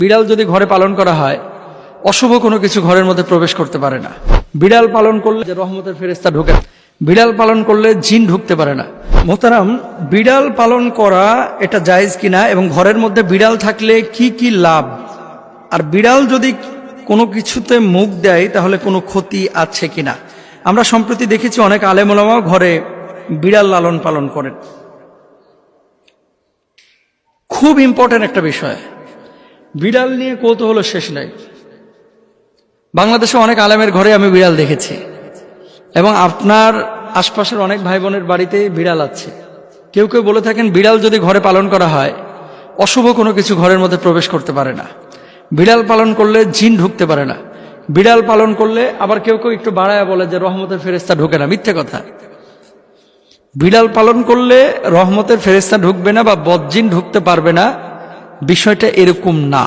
বিড়াল যদি ঘরে পালন করা হয়, অশুভ কোনো কিছু ঘরের মধ্যে প্রবেশ করতে পারে না। বিড়াল পালন করলে যে রহমতের ফেরেশতা ঢোকে না। বিড়াল পালন করলে জিন ঢুকতে পারে না। মোহতারাম, বিড়াল পালন করা এটা জায়েজ কিনা এবং ঘরের মধ্যে বিড়াল থাকলে কি কি লাভ, আর বিড়াল যদি কোনো কিছুতে মুখ দেয় তাহলে কোনো ক্ষতি আছে কিনা। আমরা সম্প্রতি দেখেছি অনেক আলেম ওলামা ঘরে বিড়াল লালন পালন করেন। খুব ইম্পর্টেন্ট একটা বিষয়, বিড়াল নিয়ে কৌতূহল শেষ নাই। বাংলাদেশে অনেক আলেমের ঘরে আমি বিড়াল দেখেছি এবং আপনার আশপাশের অনেক ভাই বোনের বাড়িতে বিড়াল আছে। কেউ কেউ বলে থাকেন বিড়াল যদি ঘরে পালন করা হয়, অশুভ কোনো কিছু ঘরের মধ্যে প্রবেশ করতে পারে না। বিড়াল পালন করলে জিন ঢুকতে পারে না। বিড়াল পালন করলে আবার কেউ কেউ একটু বাড়ায়া বলে যে রহমতের ফেরেশতা ঢোকে না। মিথ্যে কথা। বিড়াল পালন করলে রহমতের ফেরেশতা ঢুকবে না বা বদজিন ঢুকতে পারবে না, বিষয়টা এরকম না।